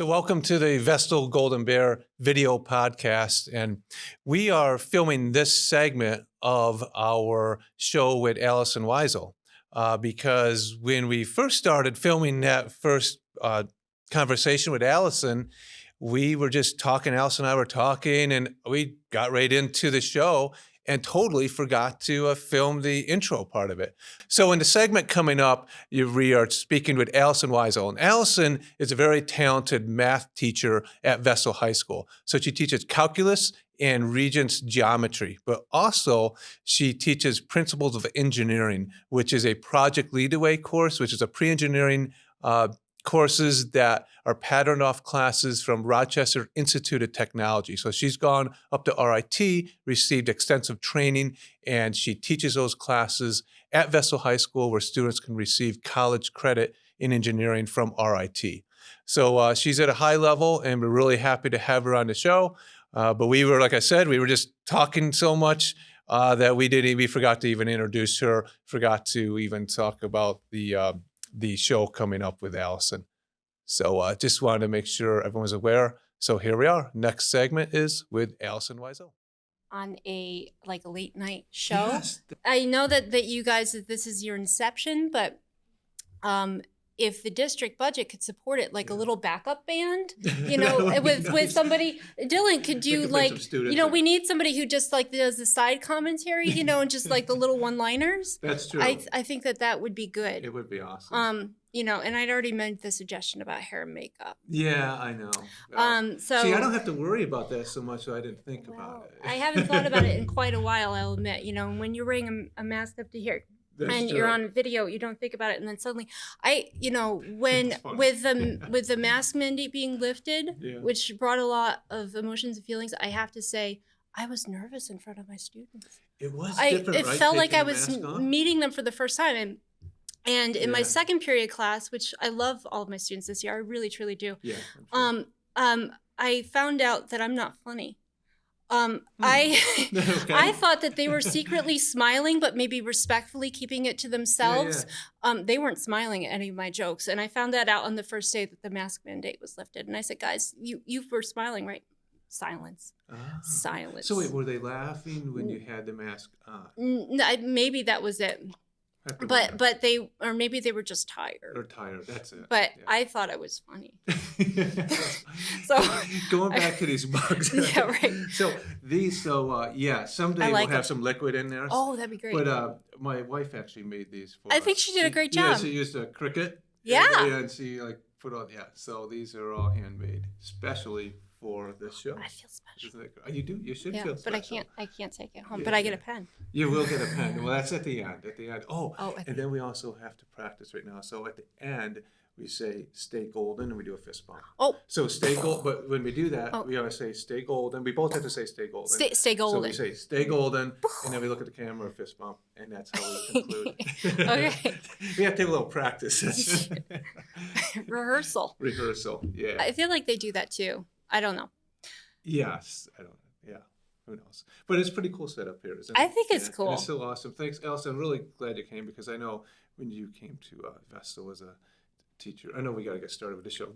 So welcome to the Vestal Golden Bear video podcast. And we are filming this segment of our show with Allison Weisel because when we first started filming that first conversation with Allison, we were just talking, Allison and I were talking, and we got right into the show and totally forgot to film the intro part of it. So in the segment coming up, we are speaking with Allison Weisel. And Allison is a very talented math teacher at Vestal High School. So she teaches calculus and Regents geometry, but also she teaches principles of engineering, which is a project lead-the-way course, which is a pre-engineering courses that are patterned off classes from Rochester Institute of Technology. So she's gone up to RIT, received extensive training, and she teaches those classes at Vestal High School where students can receive college credit in engineering from RIT. So she's at a high level, and we're really happy to have her on the show. But we were, like I said, we were just talking so much that we forgot to even introduce her, forgot to even talk about the show coming up with Allison. So just wanted to make sure everyone's aware. So here we are. Next segment is with Allison Weisel. On a late night show. Yes. I know that you guys, that this is your inception, but if the district budget could support it, a little backup band, with somebody, Dylan, could you we need somebody who just does the side commentary, and just the little one-liners. That's true. I think that would be good. It would be awesome. And I'd already made the suggestion about hair and makeup. Yeah, I know. So see, I don't have to worry about that so much, so I didn't think about it. I haven't thought about it in quite a while, I'll admit. When you're wearing a mask up to here, and you're on video, you don't think about it, and then suddenly, with the mask mandate being lifted, which brought a lot of emotions and feelings, I have to say, I was nervous in front of my students. It was different, It felt like I was meeting them for the first time, and in my second period class, which I love all of my students this year, I really truly do. Yeah. I found out that I'm not funny. I thought that they were secretly smiling, but maybe respectfully keeping it to themselves. Yeah. They weren't smiling at any of my jokes. And I found that out on the first day that the mask mandate was lifted. And I said, guys, you were smiling, right? Silence. Silence. So wait, were they laughing when you had the mask on? Maybe that was it. But maybe they were just tired. Or tired, that's it. But yeah. I thought I was funny. So going back to these mugs. Yeah, right. Someday we'll have some liquid in there. Oh, that'd be great. But my wife actually made these for us. I think she did a great job. Yeah, she used a Cricut. Yeah. And she put on, so these are all handmade, especially for this show. I feel special. You do. You should feel special. But I can't take it home. But I get a pen. You will get a pen. Well, that's at the end. And then we also have to practice right now. So at the end, we say "Stay golden" and we do a fist bump. Oh. So stay gold. But when we do that, we always say "Stay golden." We both have to say "Stay golden." Stay golden. So we say "Stay golden," and then we look at the camera, a fist bump, and that's how we conclude. Okay. We have to take a little practice. Rehearsal. Yeah. I feel like they do that too. I don't know. Yes, I don't know. Yeah, who knows? But it's a pretty cool setup here, isn't it? I think it's cool. And it's so awesome. Thanks, Allison. I'm really glad you came because I know when you came to Vestal as a teacher, I know we got to get started with the show,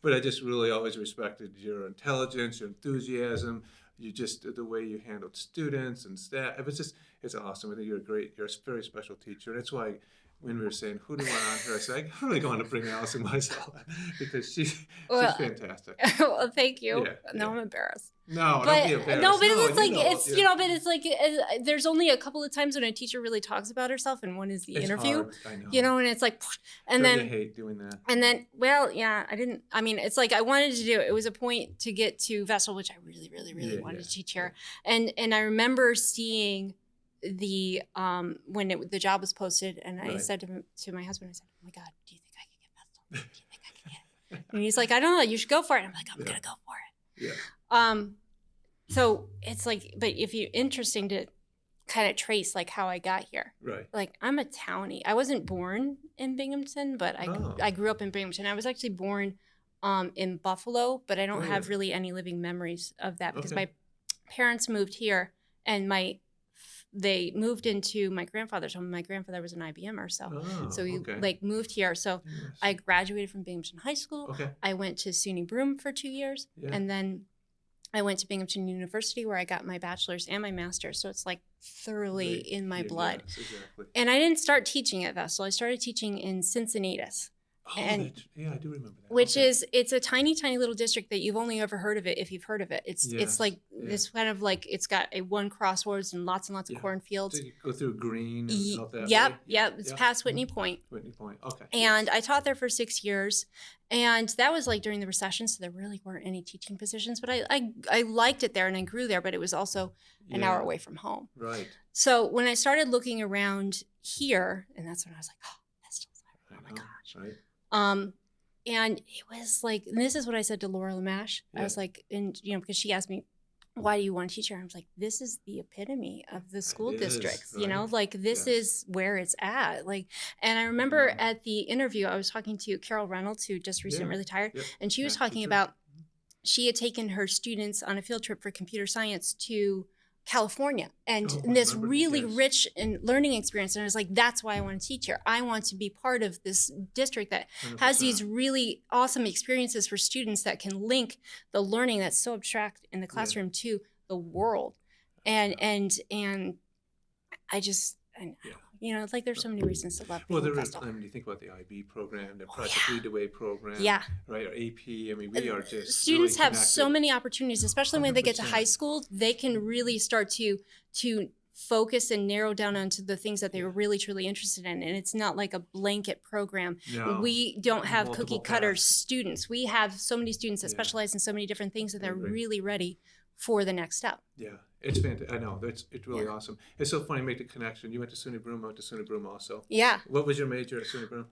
but I just really always respected your intelligence, your enthusiasm, the way you handled students and staff. It's awesome. I think you're a very special teacher. And that's why when we were saying, who do you want on here? I said, I really want to bring Allison Weisel because she's fantastic. Well, thank you. Yeah, no, I'm embarrassed. No, don't be embarrassed. No, but it's there's only a couple of times when a teacher really talks about herself, and one is the interview. Hard, I know. And it's and Don't then you hate doing that? And then, it's I wanted to do it. It was a point to get to Vestal, which I really, really, really wanted to teach here. And I remember seeing the when the job was posted, and I said to my husband, I said, "Oh my God, do you think I can get Vestal? Do you think I can get it?" And he's like, "I don't know. You should go for it." And I'm like, "I'm gonna go for it." Yeah. So it's but if you're interesting to kind of trace how I got here. Right. I'm a townie. I wasn't born in Binghamton, but I grew up in Binghamton. I was actually born in Buffalo, but I don't have really any living memories of that because my parents moved here, and they moved into my grandfather's home. My grandfather was an IBMer, so we like moved here. So I graduated from Binghamton High School. Okay. I went to SUNY Broome for 2 years, and then I went to Binghamton University where I got my bachelor's and my master's. So it's like thoroughly in my blood. Yes, exactly. And I didn't start teaching at Vestal. I started teaching in Cincinnatus. Oh, I do remember that. Which is, it's a tiny, tiny little district that you've only ever heard of it if you've heard of it. It's like this kind of like, it's got a one crossroads and lots of cornfields. So you go through Green and out that Yep, way? yep. It's past Whitney Point. Whitney Point, okay. And I taught there for 6 years. And that was like during the recession, so there really weren't any teaching positions. But I liked it there and I grew there, but it was also an hour away from home. Right. So when I started looking around here, and that's when I was like, oh, Vestal's there. Oh my gosh. Right. And it was like, and this is what I said to Laura Lamash. I was like, and because she asked me, why do you want to teach here? I was like, this is the epitome of the school districts, like this is where it's at. Like, and I remember at the interview, I was talking to Carol Reynolds, who just recently retired, and she was talking about, she had taken her students on a field trip for computer science to California and this really rich and learning experience. And I was like, that's why I want to teach here. I want to be part of this district that 100%. Has these really awesome experiences for students that can link the learning that's so abstract in the classroom to the world. And I just, it's like there's so many reasons to love being Vestal. You think about the IB program, the Project Lead the Way program, right, or AP. I mean, we are just students really have so many opportunities, especially when they get to high school. They can really start to focus and narrow down onto the things that they were really truly interested in. And it's not like a blanket program. No. We don't have cookie cutter students. We have so many students that specialize in so many different things that they're really ready for the next step. Yeah, it's fantastic. I know, it's really awesome. It's so funny to make the connection. You went to SUNY Broome, I went to SUNY Broome also. Yeah. What was your major at SUNY Broome?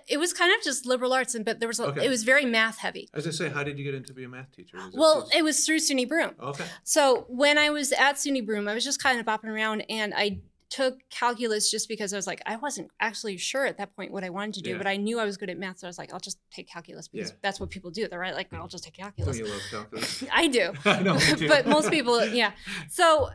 It was kind of just liberal arts, but there was it was very math heavy. I was going to say, how did you get into being a math teacher? It was through SUNY Broome. Okay. So when I was at SUNY Broome, I was just kind of bopping around, and I took calculus just because I was like, I wasn't actually sure at that point what I wanted to do, but I knew I was good at math. So I was like, I'll just take calculus because that's what people do. They're right. Like, I'll just take calculus. Don't you love calculus? I do. I know, me too. But most people, So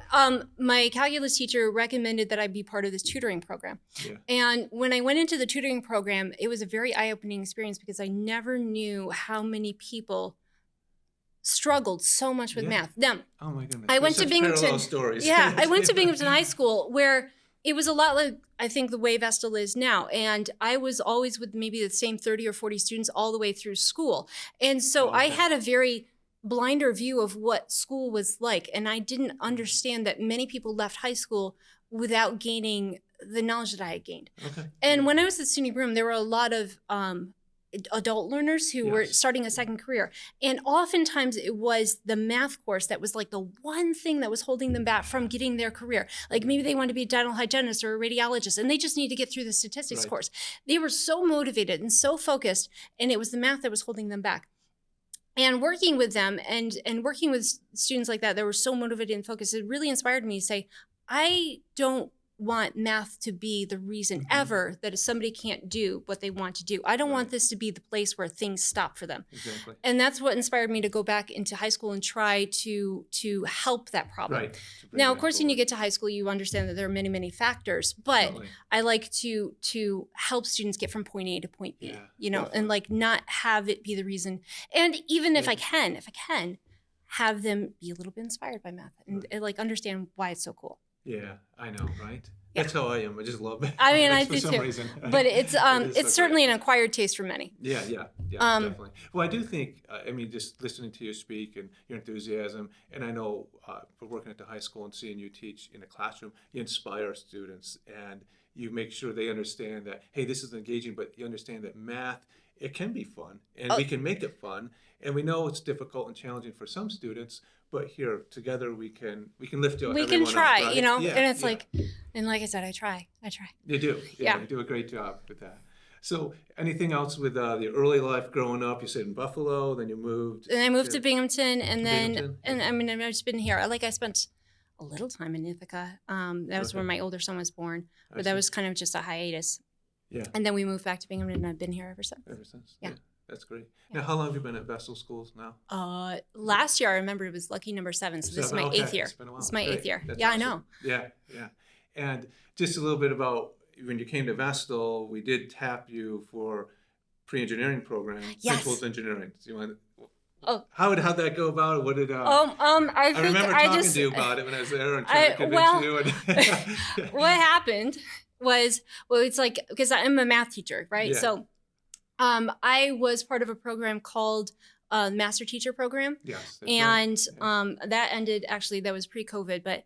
my calculus teacher recommended that I be part of this tutoring program. Yeah. And when I went into the tutoring program, it was a very eye-opening experience because I never knew how many people struggled so much with math. Now, oh my goodness. I went to Binghamton. Stories. Yeah, I went to Binghamton High School where it was a lot like, I think, the way Vestal is now. And I was always with maybe the same 30 or 40 students all the way through school. And so I had a very blinder view of what school was like. And I didn't understand that many people left high school without gaining the knowledge that I had gained. Okay. And when I was at SUNY Broome, there were a lot of adult learners who were starting a second career. And oftentimes it was the math course that was like the one thing that was holding them back from getting their career. Like maybe they wanted to be a dental hygienist or a radiologist, and they just need to get through the statistics course. They were so motivated and so focused, and it was the math that was holding them back. And working with them and working with students like that were so motivated and focused, it really inspired me to say, I don't want math to be the reason ever that if somebody can't do what they want to do. I don't want this to be the place where things stop for them. Exactly. And that's what inspired me to go back into high school and try to help that problem. Right. Now, of course, when you get to high school, you understand that there are many, many factors, but I like to help students get from point A to point B, and like not have it be the reason. And even if I can have them be a little bit inspired by math and like understand why it's so cool. Yeah, I know, right? Yeah. That's how I am. I just love it. I mean, I do too. Reason. But it's certainly an acquired taste for many. Yeah, definitely. Well, I do think, just listening to you speak and your enthusiasm, and I know for working at the high school and seeing you teach in the classroom, you inspire students and you make sure they understand that, hey, this is engaging, but you understand that math, it can be fun, and we can make it fun. And we know it's difficult and challenging for some students, but here together we can lift you up. We can try, up, right? And it's like, and like I said, I try. You do, you do a great job with that. So, anything else with the early life growing up? You said in Buffalo, then you moved. And I moved to Binghamton, and I've just been here. I spent a little time in Ithaca. That was where my older son was born, but that was kind of just a hiatus. Yeah. And then we moved back to Binghamton, and I've been here ever since. Yeah. That's great. Now, how long have you been at Vestal Schools now? Last year, I remember it was lucky number 7, so this is my 8th year. It's been a while. This is my 8th year. That's awesome. I know. Yeah. And just a little bit about when you came to Vestal, we did tap you for pre-engineering program, Yes. principles engineering. Do you want? Oh. How'd that go about? What did? I think remember I talking just, to you about it when I was there and trying to convince you. And what happened was, well, it's like, because I'm a math teacher, right? Yeah. So I was part of a program called Master Teacher Program. Yes. And right. Yeah. that ended, actually, that was pre-COVID, but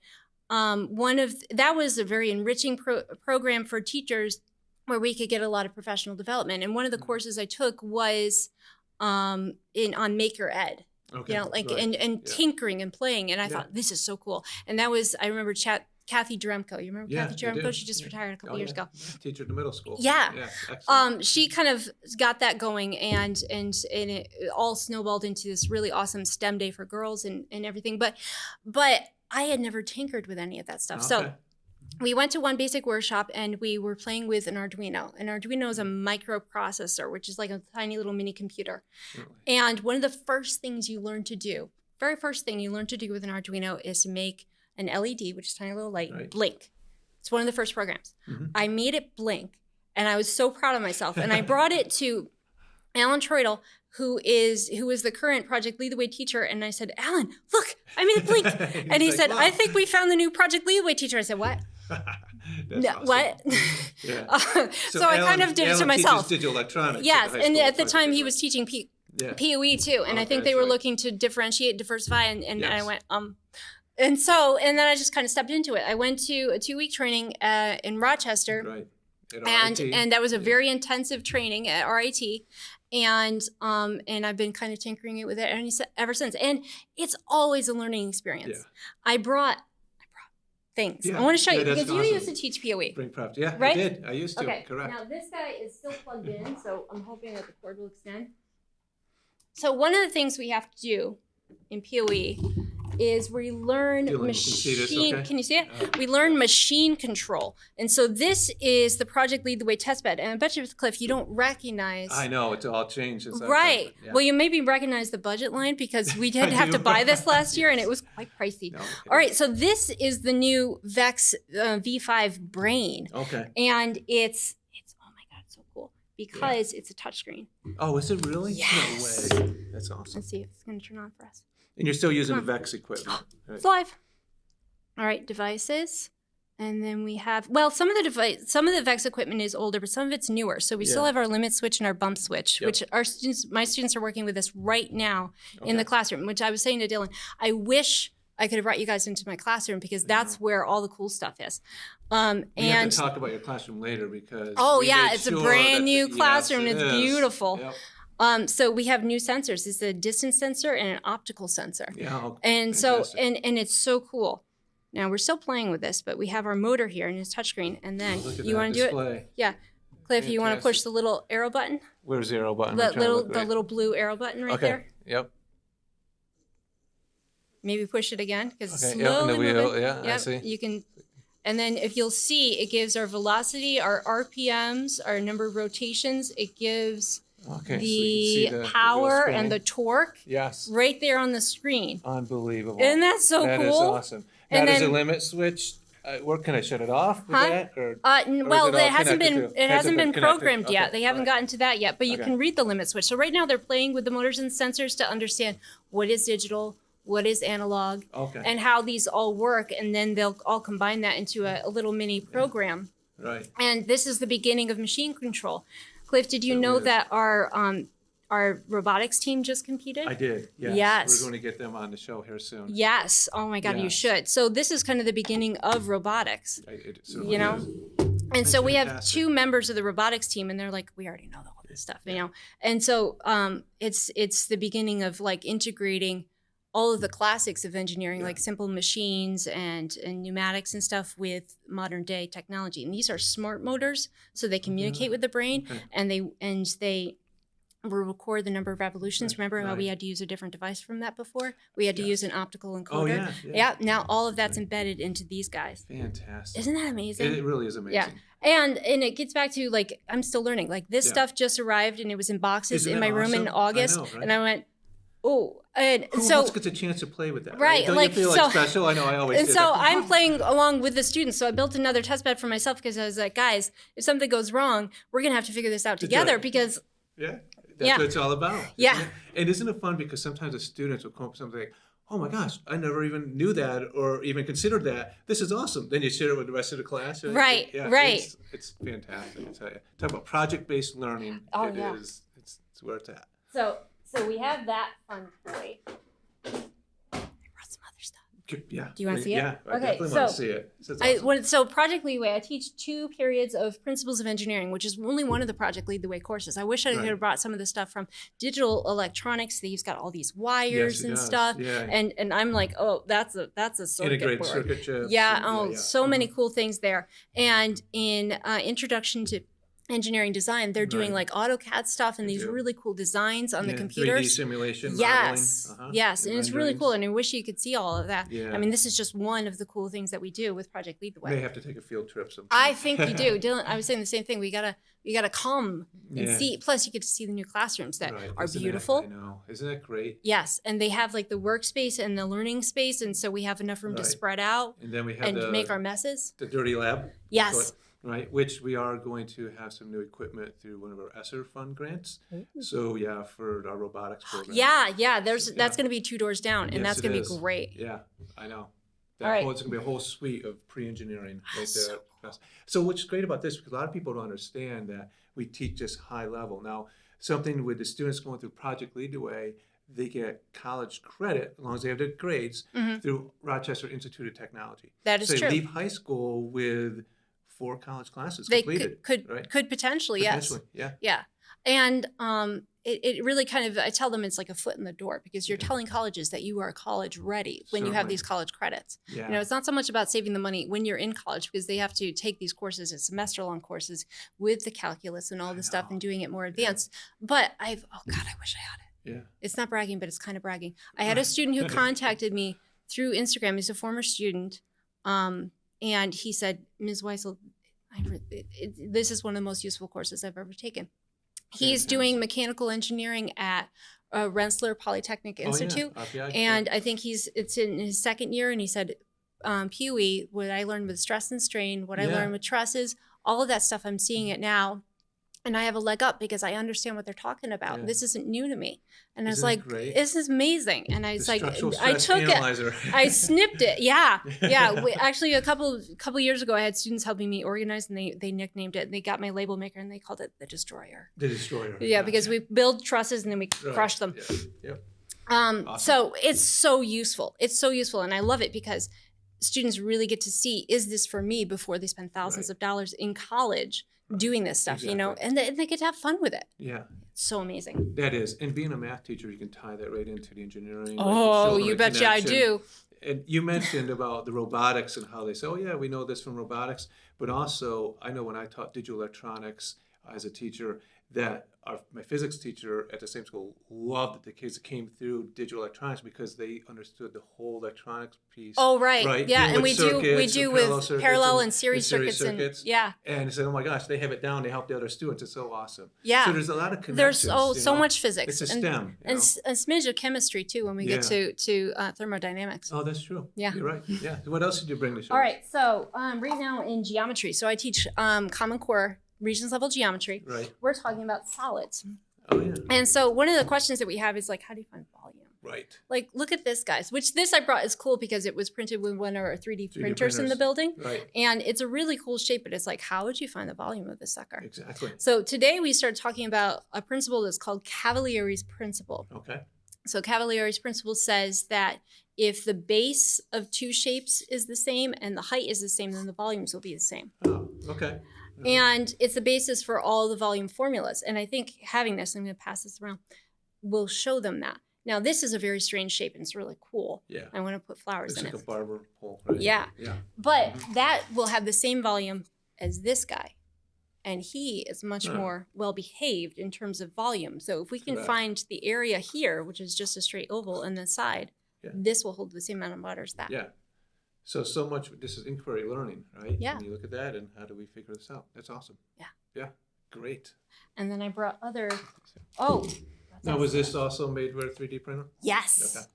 that was a very enriching program for teachers where we could get a lot of professional development. And one of the courses I took was on Maker Ed. Okay. You know, like right. and tinkering and playing, and I thought this is so cool. And that was, I remember Kathy Dremko. You remember Kathy Dremko? She just retired a couple years ago. Teacher in the middle school. Yeah. Excellent. She kind of got that going, and it all snowballed into this really awesome STEM day for girls and everything. But I had never tinkered with any of that stuff. So we went to one basic workshop and we were playing with an Arduino. An Arduino is a microprocessor, which is like a tiny little mini computer. Really? And one of the first things you learn to do, very first thing you learn to do with an Arduino is to make an LED, which is a tiny little light, blink. It's one of the first programs. Mm-hmm. I made it blink and I was so proud of myself. And I brought it to Alan Troidel, who is the current Project Lead the Way teacher. And I said, Alan, look, I made it blink. And he said, wow. I think we found the new Project Lead the Way teacher. I said, what? No, awesome. What? Yeah. So I kind of did it to myself. Digital electronics. Yes, and at the time he was teaching POE too, and I think they were looking to differentiate, diversify, and I went and then I just kind of stepped into it. I went to a 2-week training in Rochester, right, and that was a very intensive training at RIT, and I've been kind of tinkering it with it ever since, and it's always a learning experience. Yeah. I brought things. Yeah. I want to show you because awesome. You used to teach POE. Bring props. Yeah, right? I did. I used to. Okay. Correct. Now this guy is still plugged in, so I'm hoping that the cord will extend. So one of the things we have to do in POE is we learn machine. Can you see it? We learn machine control, and so this is the Project Lead the Way testbed. And I bet you, Cliff, you don't recognize. I know it's all changed. Right. Yeah. Well, you maybe recognize the budget line because we did have to buy this last year, and it was quite pricey. No, all right. So this is the new Vex V5 Brain. Okay. And it's oh my god, it's so cool because it's a touchscreen. Oh, is it really? Yes. No way. That's awesome. Let's see if it's going to turn on for us. And you're still using the Vex equipment. Right? It's live. All right, devices. And then we have, well, some of the Vex equipment is older, but some of it's newer. So we still have our limit switch and our bump switch, which my students are working with this right now in the classroom, which I was saying to Dylan, I wish I could have brought you guys into my classroom because that's where all the cool stuff is. We have to talk about your classroom later because it's a brand new classroom. It's beautiful. Yep. So we have new sensors. It's a distance sensor and an optical sensor. Yeah. And fantastic. And it's so cool. Now we're still playing with this, but we have our motor here and it's touchscreen. And then you want to do it? Yeah. Cliff, you want to push the little arrow button? Where's the arrow button? The little blue arrow button right there. Yep. Maybe push it again because it's slowly and the wheel, moving. Yep, I see. You can, and then if you'll see, it gives our velocity, our RPMs, our number of rotations. It gives the power and the torque right there on the screen. Unbelievable. Isn't that so cool? That is awesome. Now, does a limit switch, where can I shut it off with that? Well, it hasn't been programmed yet. They haven't gotten to that yet, but you can read the limit switch. So right now they're playing with the motors and sensors to understand what is digital, what is analog, and how these all work, and then they'll all combine that into a little mini program. Right. And this is the beginning of machine control. Cliff, did you know that our robotics team just competed? I did, yes. We're going to get them on the show here soon. Yes. Oh my God, you should. So this is kind of the beginning of robotics. It you know? Is. And so we have 2 members of the robotics team, and they're like, we already know all this stuff, you know? And so it's the beginning of like integrating all of the classics of engineering, like simple machines and pneumatics and stuff with modern day technology. And these are smart motors, so they communicate with the brain, and they will record the number of revolutions. Remember how we had to use a different device from that before? We had to use an optical encoder. Now all of that's embedded into these guys. Fantastic. Isn't that amazing? It really is amazing. Yeah. And it gets back to like, I'm still learning. Like this stuff just arrived and it was in boxes in my room in August. I know, right? And I went, oh, And Who so else gets a chance to play with that? right, Don't like, you feel so- like special? I know I always and do so that. I'm playing along with the students. So I built another test bed for myself because I was like, guys, if something goes wrong, we're gonna have to figure this out together because Yeah, that's what it's all about. Yeah. Isn't it? And isn't it fun because sometimes the students will come up with something like, oh my gosh, I never even knew that or even considered that. This is awesome. Then you share it with the rest of the class. Right, right. It's fantastic. I tell you. Talk about project-based learning. Oh, It yeah. is. It's where it's at. So we have that fun toy. I brought some other stuff. Yeah. Do you want to see it? Yeah, I Okay, definitely want to see it. This is awesome. So Project Lead the Way, I teach 2 periods of Principles of Engineering, which is only one of the Project Lead the Way courses. I wish I could have brought some of the stuff from digital electronics. He's got all these wires and does. stuff, Yeah. and I'm like, oh, that's a circuit Integrated board. circuit chips. Yeah. and- So many cool things there. And in Introduction to Engineering Design, they're doing Right. like AutoCAD stuff and They these do. really cool designs on the 3D computers. simulation Yes, modeling. yes, and it's really renderings. cool. And I wish you could see all of that. Yeah. I mean, this is just one of the cool things that we do with Project Lead the May Way. have to take a field trip sometime. I think you do, Dylan. I was saying the same thing. We gotta come and Yeah. see. Plus, you get to see the new classrooms that Right. are Isn't beautiful. I know. Isn't that great? Yes, and they have like the workspace and the learning space, and so we have enough room to Right. spread out And then we have and make our messes. the dirty lab. Yes. Right, which we are going to have some new equipment through one of our ESSER fund grants. So yeah, for our robotics program. Yeah. That's Yeah. going to be 2 doors down, and Yes, that's it going to is. be great. Yeah, I know. All right. It's going to be a whole suite of pre-engineering right So there. So what's great about this, because a lot of people don't understand that we teach just high level. Now, something with the students going through Project Lead the Way, they get college credit as long as they have their grades through Rochester Institute of Technology. That is so true. They leave high school with 4 college classes They completed. could potentially, yes. Potentially, yeah. Yeah. And it really kind of, I tell them it's like a foot in the door because you're telling colleges that you are college ready when you have Certainly. these college credits. Yeah. You know, it's not so much about saving the money when you're in college because they have to take these courses as semester long courses with the calculus and all the stuff and doing it more advanced. But oh God, I wish I had it. Yeah. It's not bragging, but it's kind of bragging. I had a student who contacted me through Instagram. He's a former student. And he said, Ms. Weisel, this is one of the most useful courses I've ever taken. He's doing mechanical engineering at Rensselaer Polytechnic Institute. Oh, yeah. RPI, And I think it's in his 2nd year. And he said, PUE, what I learned with stress and strain, what I learned with trusses, all of that stuff, I'm seeing it now. And I have a leg up because I understand what they're talking about. Yeah. This isn't new to me. And I was Isn't it like, great? this is amazing. And I was The like, structural I stress took analyzer. it, I snipped it. Yeah. Actually, a couple years ago, I had students helping me organize and they nicknamed it. They got my label maker and they called it the Destroyer. The Destroyer. Yeah, because we build trusses and then we crush them. Yeah. Yep. Awesome. So it's so useful. It's so useful. And I love it because students really get to see, is this for me before they spend thousands of dollars in college doing this stuff, you know, and they get to have fun with it. Yeah. It's so amazing. That is. And being a math teacher, you can tie that right into the engineering. Oh, like you betcha I do. And you mentioned about the robotics and how they say, oh, yeah, we know this from robotics. But also, I know when I taught digital electronics as a teacher, that my physics teacher at the same school loved the kids that came through digital electronics because they understood the whole electronics piece. Oh, right. Yeah, Dealing and we with do parallel with circuits parallel and series circuits. And yeah. And he said, oh my gosh, they have it down. They help the other students. It's so awesome. Yeah. So there's a lot of connections. There's so much physics. It's a and, STEM. And a smidge of chemistry too when we get to thermodynamics. Oh, that's true. Yeah. You're right. Yeah. What else did you bring to show? All right. So right now in geometry, so I teach Common Core Regents level geometry. Right. We're talking about solids. Oh, yeah. And so one of the questions that we have is like, how do you find volume? Right. Like, look at this, guys, which this I brought is cool because it was printed with one of our 3D printers in the building. Right. And it's a really cool shape, but it's like, how would you find the volume of this sucker? Exactly. So today we started talking about a principle that's called Cavalieri's principle. Okay. So Cavalieri's principle says that if the base of 2 shapes is the same and the height is the same, then the volumes will be the same. Oh, okay. And it's the basis for all the volume formulas. And I think having this, I'm going to pass this around, will show them that. Now, this is a very strange shape and it's really cool. Yeah. I want to put flowers It's in like it. a barber pole, right? Yeah. Yeah. But that will have the same volume as this guy. And he is much Huh. more well behaved in terms of volume. So if we can Correct. find the area here, which is just a straight oval, and the side, Yeah. this will hold the same amount of water as that. Yeah. So much, this is inquiry learning, right? Yeah. And you look at that and how do we figure this out? That's awesome. Yeah. Yeah. Great. And then I brought other, oh, Now, was this also made with a 3D printer? Yes. Okay.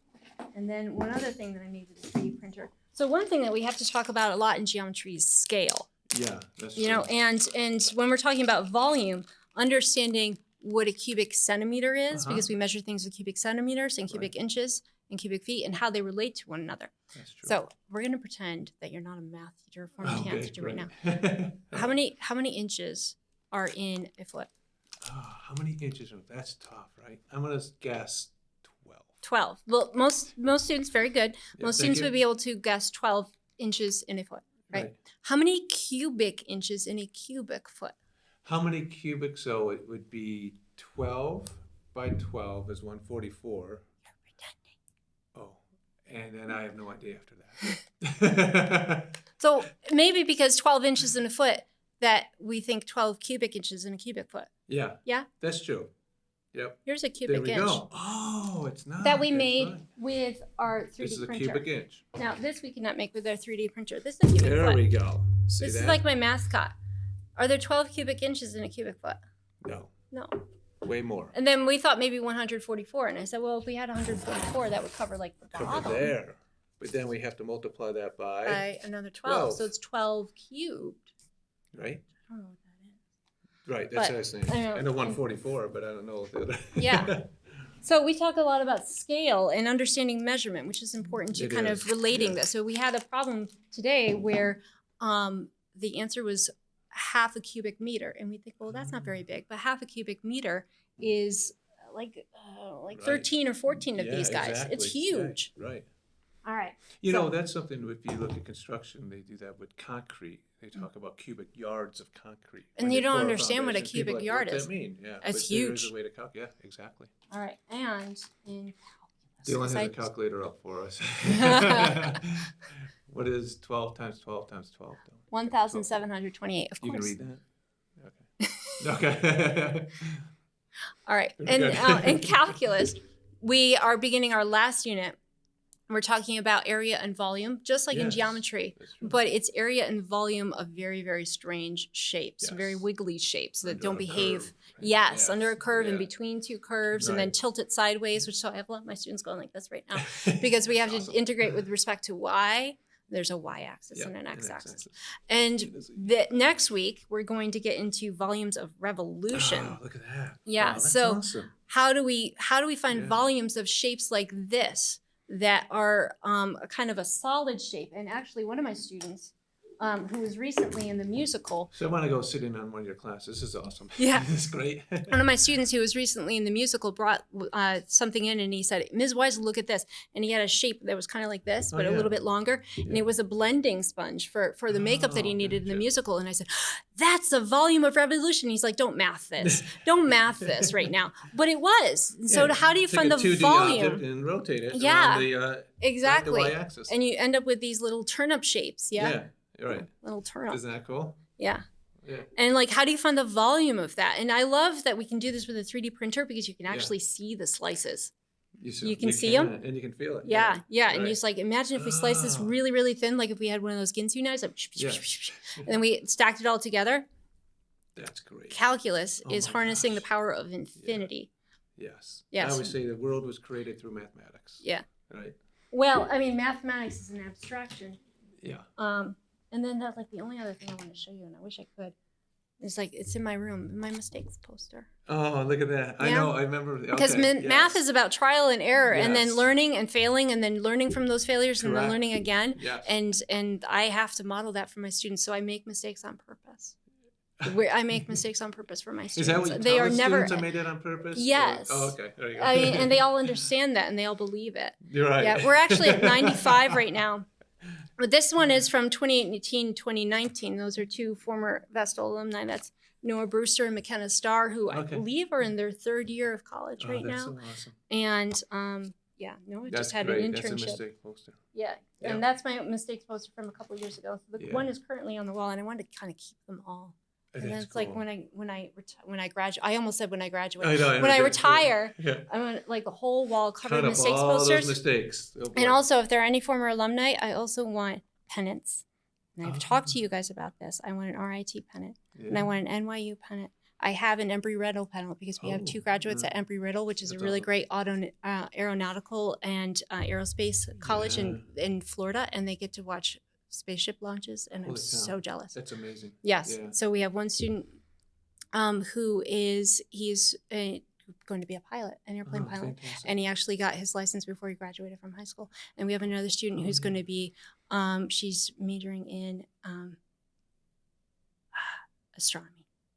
And then one other thing that I made with a 3D printer. So one thing that we have to talk about a lot in geometry is scale. Yeah, that's You true. know, and when we're talking about volume, understanding what a cubic centimeter is, because we measure things with cubic centimeters and cubic inches and cubic feet and how they relate to one another. That's true. So we're going to pretend that you're not a math teacher, former math teacher right now. now. How many inches are in a foot? How many inches? That's tough, right? I'm going to guess 12. 12. Well, most students, very good. Yeah, Most students would be able to guess 12 inches in a foot, right? How many cubic inches in a cubic foot? How many cubic? So it would be 12 by 12 is 144. You're pretending. Oh, and then I have no idea after that. So maybe because 12 inches in a foot, that we think 12 cubic inches in a cubic foot. Yeah. Yeah? That's true. Yep. Here's a cubic inch. There we go. Oh, it's not. That we That's made right. with our 3D This is a printer. cubic inch. Now, this we cannot make with our 3D printer. This is a cubic There foot. we go. See This that? is like my mascot. Are there 12 cubic inches in a cubic foot? No. No. Way more. And then we thought maybe 144. And I said, well, if we had 144, that would cover like the bottom. Cover there. But then we have to multiply that By another 12. So it's 12 cubed. Right? I don't know what that is. Right, that's But, what I was saying. I I know 144, but I don't know the other. Yeah. So we talk a lot about scale and understanding measurement, which is important to It kind is, of relating yeah. this. So we had a problem today where the answer was half a cubic meter. And we think, well, that's not very big. But half a cubic meter is like Right. 13 or 14 of Yeah, these guys. exactly. It's huge. Right. All right. You So- know, that's something, if you look at construction, they do that with concrete. They talk about cubic yards of concrete. And when you they don't pour a understand what a foundation. People cubic are like, yard what's is. that mean? Yeah, It's but there is huge. a way to calculate. Yeah, exactly. All right. And in calculus. Dylan has I- a calculator up for us. What is 12 times 12 times 12? 1,728, of You can course. read that? Okay. Okay. All right. And in calculus, we are beginning our last unit. We're talking about area and volume, just like in Yes, geometry, that's true. but it's area and volume of very, very strange shapes, very Yes. wiggly shapes that Under don't a behave. curve, right? Yes, under a curve, in yeah. between two curves, and then Right. tilt it sideways, which so I have a lot of my students going like this right now because we have to Awesome. integrate with respect to y. There's a y-axis Yeah, and an and x-axis. It And is. next week, we're going to get into volumes of revolution. Oh, look at that. Yeah, Wow, that's so awesome. how do we find Yeah. volumes of shapes like this that are a kind of a solid shape? And actually, one of my students who was recently in the musical, So I want to go sit in on one of your classes. This is awesome. Yeah. This is great. one of my students who was recently in the musical brought something in, and he said, "Ms. Weisel, look at this." And he had a shape that was kind of like this, Oh, but a yeah. little bit longer, and Yeah. it was a blending sponge for the makeup that he Oh, needed in the gotcha. musical. And I said, "That's the volume of revolution." He's like, "Don't math this. Don't math this right now." But it was. And so Yeah, how do you take find a the 2D volume? object and rotate it Yeah, around the Exactly. y-axis. And you end up with these little turnip shapes. Yeah. Yeah, you're right. Little turnip. Isn't that cool? Yeah. Yeah. And like, how do you find the volume of that? And I love that we can do this with a 3D printer because you can Yeah. actually see the slices. So You can see 'em? and you can feel it. Yeah. Yeah. And you Right. just like, imagine if we sliced this Ah. really, really thin, like if we had one of those Ginsu knives, like, Yeah. and then we stacked it all together. That's great. Calculus Oh is my harnessing the gosh. power of infinity. Yes. Yes. I always say the world was created through mathematics. Yeah. Right? Well, I mean, mathematics is an abstraction. Yeah. And then that's like the only other thing I want to show you, and I wish I could. It's like, it's in my room, my mistakes poster. Oh, look at that. I Yeah. know. I remember. Because okay, math yes. is about trial and error, and then Yes. learning and failing, and then learning from those failures, and then Correct. learning again. Yes. And I have to model that for my students, so I make mistakes on purpose. I make mistakes on purpose for my Is students. that what you They tell are the never. students I made it on purpose? Or- Yes. Oh, okay. There you go. I mean, and they all understand that, and they all believe it. You're right. Yeah, we're actually at 95 right now. But this one is from 2018, 2019. Those are two former Vestal alumni. That's Noah Brewster and McKenna Starr, who I Okay. believe are in their third year of college Oh, right that's now. so awesome. And yeah, Noah That's just had great. an That's a internship. mistake poster. Yeah, Yeah. and that's my mistakes poster from a couple years ago. So the Yeah. one is currently on the wall, and I wanted to kind of keep them all. And then That's it's like cool. when I graduate, I almost said when I graduate. I know, When I understand. retire, Yeah. I want like the whole wall covered Cut in up mistakes all posters. those mistakes. Oh, boy. And also, if there are any former alumni, I also want pennants. And I've talked to Oh. you guys about this. I want an RIT pennant, and I Yeah. want an NYU pennant. I have an Embry-Riddle pennant because we have 2 graduates at Embry-Riddle, which is a really great aeronautical and aerospace college in Florida, and they get to watch spaceship launches, and I'm so jealous. That's amazing. Yes. Yeah. So we have one student he's going to be a pilot, an airplane pilot, fantastic. And he actually got his license before he graduated from high school. And we have another student who's going to be, she's majoring in astronomy.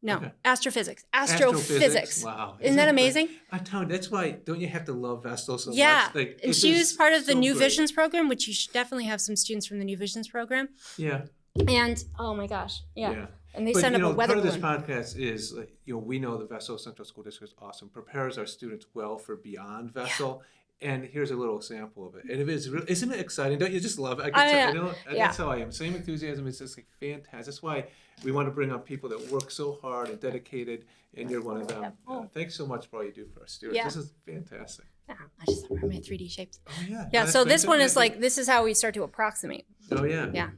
No, astrophysics. Astrophysics. Wow. Isn't that amazing? I'm telling you, that's why, don't you have to love Vestal so much? Like, and she was part of the New Visions program, which you should definitely have some students from the New Visions program. Yeah. And, oh my gosh, yeah. And they send up a weather balloon. Part of this podcast is, we know the Vestal Central School District is awesome, prepares our students well for beyond Vestal. Yeah. And here's a little example of it. And it is really, isn't it exciting? Don't you just love it? That's how I am. Same enthusiasm. It's just fantastic. That's why we want to bring on people that work so hard and dedicated, and you're one of them. Thanks so much for all you do for our students. Yeah. This is fantastic. Yeah, I just love my 3D shapes. Oh, yeah. Yeah, so this one is like, this is how we start to approximate. Oh, yeah. Yeah.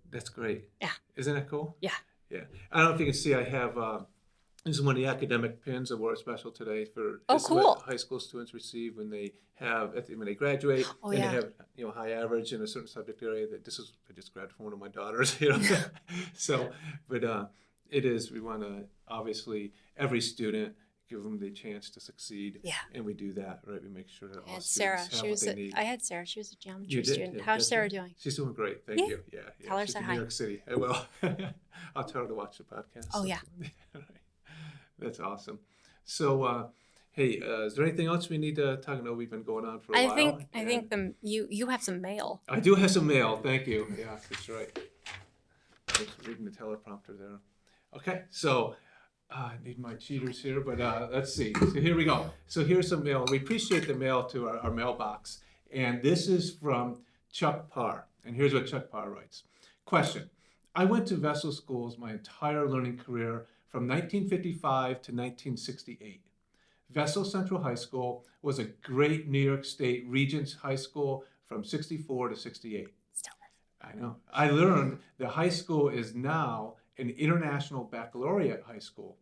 That's great. Yeah. Isn't that cool? Yeah. Yeah. I don't know if you can see, I have, this is one of the academic pins I wore special today for cool. High school students receive when they when they graduate, and they have high average in a certain subject area. That this is I just grabbed from one of my daughters, So, but it is, we want to obviously every student give them the chance to succeed. Yeah. And we do that, right? We make sure that all students have what they need. I had Sarah. She was a geometry student. How's Sarah doing? She's doing great. Thank you. Yeah. Tell her she's say in hi. New York City. I will. I'll tell her to watch the podcast. Oh, yeah. That's awesome. So, hey, is there anything else we need to talk about? We've been going on for a while. I think you have some mail. I do have some mail. Thank you. Yeah, that's right. Thanks for reading the teleprompter there. Okay, so I need my cheaters here, but let's see. So here we go. So here's some mail. We appreciate the mail to our mailbox. And this is from Chuck Parr. And here's what Chuck Parr writes. Question. I went to Vestal schools my entire learning career from 1955 to 1968. Vestal Central High School was a great New York State Regents High School from 64 to 68. I know. I learned the high school is now an international baccalaureate high school.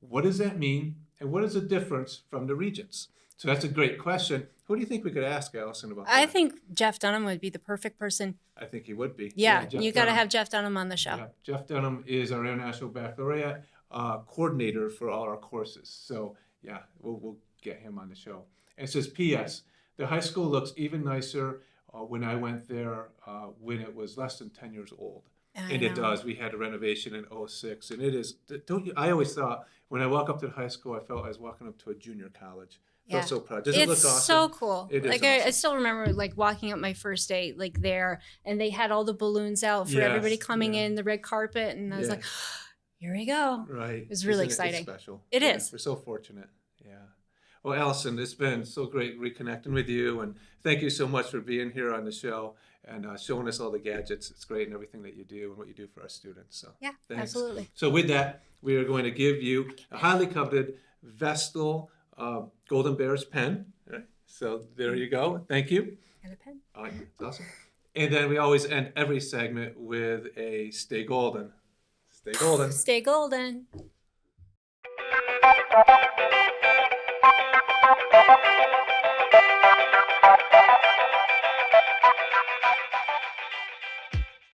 What does that mean? And what is the difference from the Regents? So that's a great question. Who do you think we could ask, Allison, about that? I think Jeff Dunham would be the perfect person. I think he would be. Yeah, you got to have Jeff Dunham on the show. Yeah, Jeff Dunham is our international baccalaureate coordinator for all our courses. So yeah, we'll get him on the show. And it says, P.S. The high school looks even nicer when I went there when it was less than 10 years old. And it does. We had a renovation in 2006. And it is, I always thought, when I walk up to the high school, I felt I was walking up to a junior college. Yeah. I felt so proud. Does it look awesome? It's so cool. It is awesome. I still remember walking up my first day there, and they had all the balloons out for everybody coming in, the red carpet, and I was like, here we go. Right. It was really exciting. It's special. It is. We're so fortunate. Yeah. Well, Allison, it's been so great reconnecting with you, and thank you so much for being here on the show and showing us all the gadgets. It's great and everything that you do and what you do for our students. So yeah, thanks. Absolutely. So with that, we are going to give you a highly coveted Vestal Golden Bears pen. Right. So there you go. Thank you. And a pen. That's awesome. And then we always end every segment with a Stay Golden. Stay golden. Stay golden.